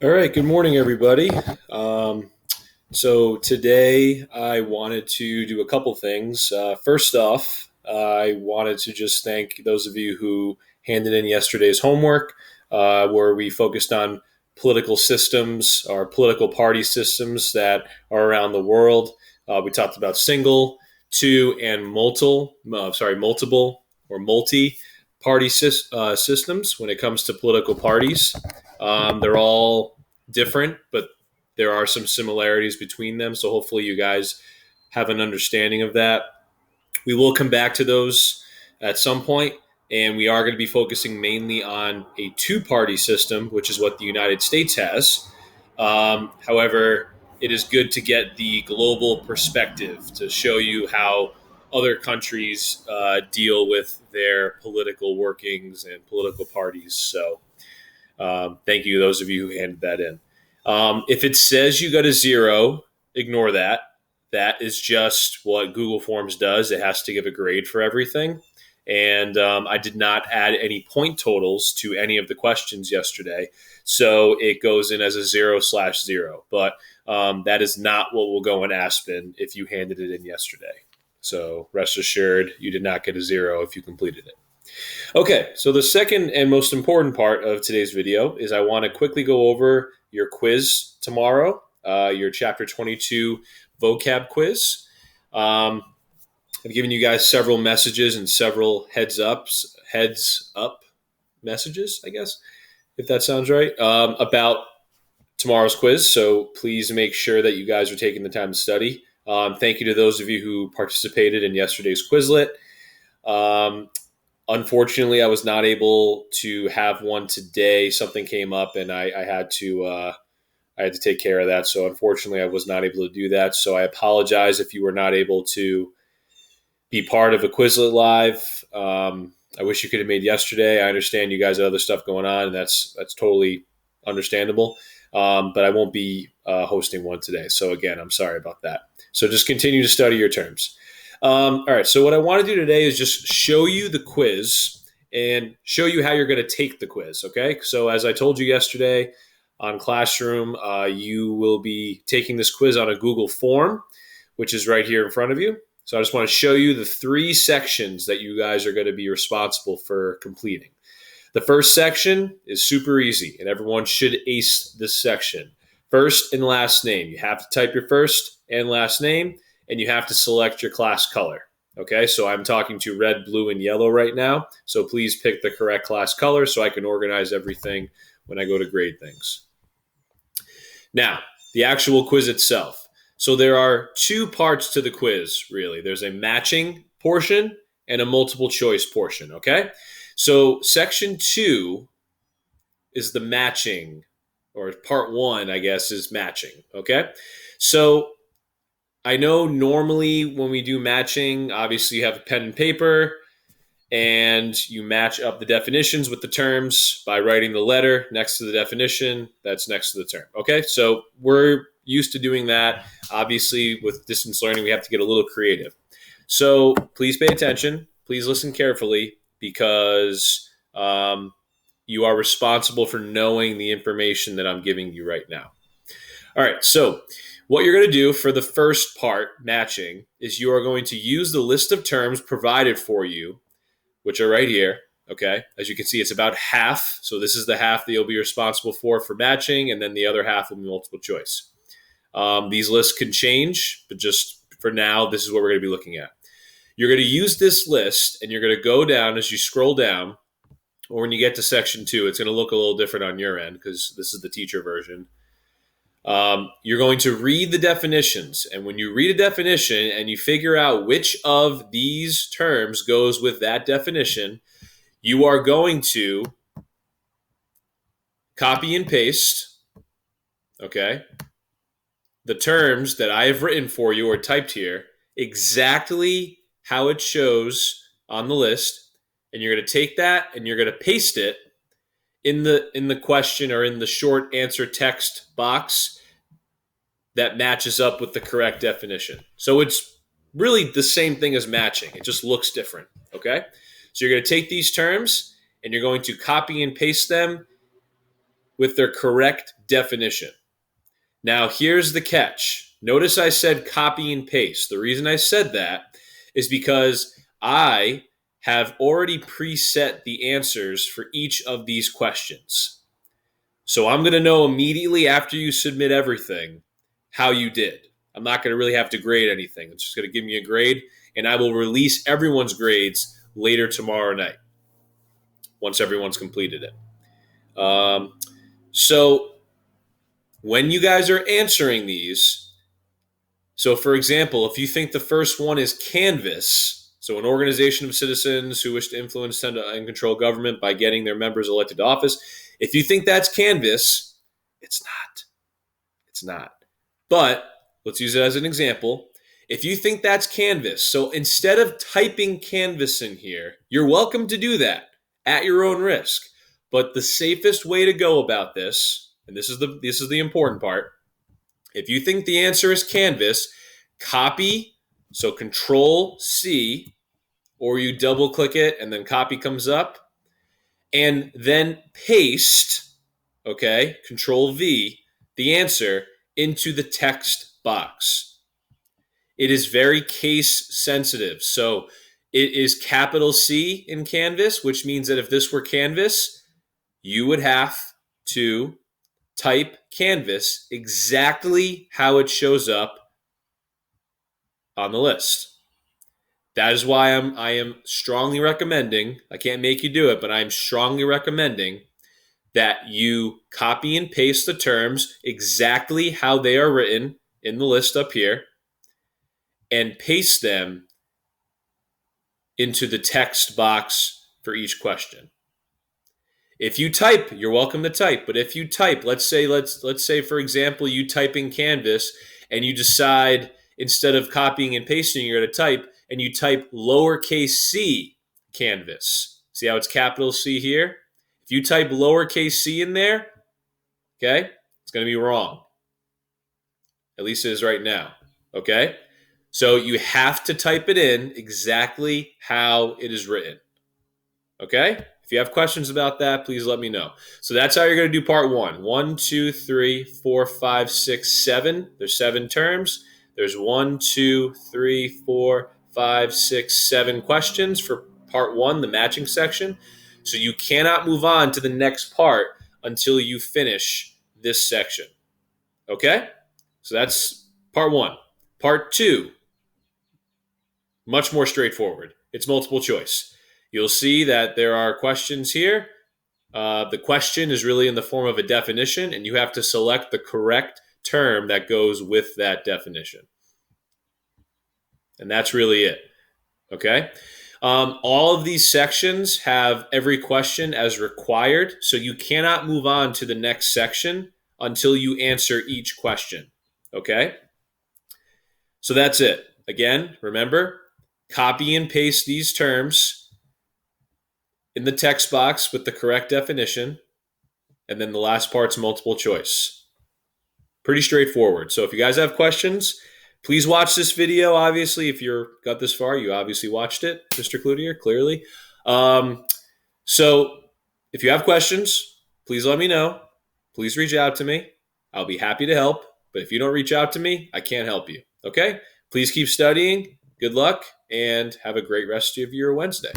All right, good morning, everybody. So today I wanted to do a couple things. First off, I wanted to just thank those of you who handed in yesterday's homework, where we focused on political systems or political party systems that are around the world. We talked about single, two, and multiple or multi-party systems when it comes to political parties. They're all different, but there are some similarities between them. So hopefully you guys have an understanding of that. We will come back to those at some point, and we are going to be focusing mainly on a two-party system, which is what the United States has. However, it is good to get the global perspective to show you how other countries deal with their political workings and political parties. So thank you, those of you who handed that in. If it says you got a zero, ignore that. That is just what Google Forms does. It has to give a grade for everything. And I did not add any point totals to any of the questions yesterday. So it goes in as a 0/0. But that is not what will go in Aspen if you handed it in yesterday. So rest assured, you did not get a zero if you completed it. Okay, so the second and most important part of today's video is I want to quickly go over your quiz tomorrow, your Chapter 22 vocab quiz. I've given you guys several messages and several heads up messages, I guess, if that sounds right, about tomorrow's quiz. So please make sure that you guys are taking the time to study. Thank you to those of you who participated in yesterday's Quizlet. Unfortunately, I was not able to have one today. Something came up, and I had to take care of that. So unfortunately, I was not able to do that. So I apologize if you were not able to be part of a Quizlet Live. I wish you could have made yesterday. I understand you guys have other stuff going on, and that's totally understandable. But I won't be hosting one today. So again, I'm sorry about that. So just continue to study your terms. All right, so what I want to do today is just show you the quiz and show you how you're going to take the quiz, okay? So as I told you yesterday on Classroom, you will be taking this quiz on a Google form, which is right here in front of you. So I just want to show you the 3 sections that you guys are going to be responsible for completing. The first section is super easy, and everyone should ace this section. First and last name. You have to type your first and last name, and you have to select your class color. Okay, so I'm talking to red, blue, and yellow right now. So please pick the correct class color so I can organize everything when I go to grade things. Now, the actual quiz itself. So there are 2 parts to the quiz, really. There's a matching portion and a multiple choice portion, okay? So section 2 is the matching, or part 1, I guess, is matching, okay? So I know normally when we do matching, obviously you have a pen and paper and you match up the definitions with the terms by writing the letter next to the definition that's next to the term. Okay, so we're used to doing that. Obviously, with distance learning, we have to get a little creative. So please pay attention. Please listen carefully because you are responsible for knowing the information that I'm giving you right now. All right, so what you're going to do for the first part, matching, is you are going to use the list of terms provided for you, which are right here, okay? As you can see, it's about half. So this is the half that you'll be responsible for matching, and then the other half will be multiple choice. These lists can change, but just for now, this is what we're going to be looking at. You're going to use this list, and you're going to go down as you scroll down, or when you get to section 2, it's going to look a little different on your end because this is the teacher version. You're going to read the definitions. And when you read a definition and you figure out which of these terms goes with that definition, you are going to copy and paste, okay, the terms that I have written for you or typed here exactly how it shows on the list. And you're going to take that and you're going to paste it in the question or in the short answer text box that matches up with the correct definition. So it's really the same thing as matching. It just looks different, okay? So you're going to take these terms and you're going to copy and paste them with their correct definition. Now, here's the catch. Notice I said copy and paste. The reason I said that is because I have already preset the answers for each of these questions. So I'm going to know immediately after you submit everything how you did. I'm not going to really have to grade anything. It's just going to give me a grade, and I will release everyone's grades later tomorrow night once everyone's completed it. So when you guys are answering these, so for example, if you think the first one is canvas, so an organization of citizens who wish to influence and control government by getting their members elected to office, if you think that's canvas, it's not. It's not. But let's use it as an example. If you think that's canvas, so instead of typing canvas in here, you're welcome to do that at your own risk. But the safest way to go about this, and this is the important part, if you think the answer is canvas, copy, so Control C, or you double click it and then copy comes up, and then paste, okay, Control V, the answer into the text box. It is very case sensitive. So it is capital C in Canvas, which means that if this were Canvas, you would have to type Canvas exactly how it shows up on the list. That is why I am strongly recommending, I can't make you do it, but I'm strongly recommending that you copy and paste the terms exactly how they are written in the list up here and paste them into the text box for each question. If you type, you're welcome to type, but if you type, let's say for example, you type in Canvas and you decide instead of copying and pasting, you're going to type, and you type lowercase c Canvas. See how it's capital C here? If you type lowercase c in there, okay, it's going to be wrong. At least it is right now, okay? So you have to type it in exactly how it is written, okay? If you have questions about that, please let me know. So that's how you're going to do part one. 1, 2, 3, 4, 5, 6, 7. There's 7 terms. There's 1, 2, 3, 4, 5, 6, 7 questions for part one, the matching section. So you cannot move on to the next part until you finish this section. Okay? So that's part one. Part two, much more straightforward. It's multiple choice. You'll see that there are questions here. The question is really in the form of a definition, and you have to select the correct term that goes with that definition. And that's really it. Okay? All of these sections have every question as required, so you cannot move on to the next section until you answer each question. Okay? So that's it. Again, remember, copy and paste these terms in the text box with the correct definition, and then the last part's multiple choice. Pretty straightforward. So if you guys have questions, please watch this video. Obviously, if you're got this far, you obviously watched it, Mr. Cloutier, clearly. So if you have questions, please let me know. Please reach out to me. I'll be happy to help. But if you don't reach out to me, I can't help you. Okay? Please keep studying. Good luck, and have a great rest of your Wednesday.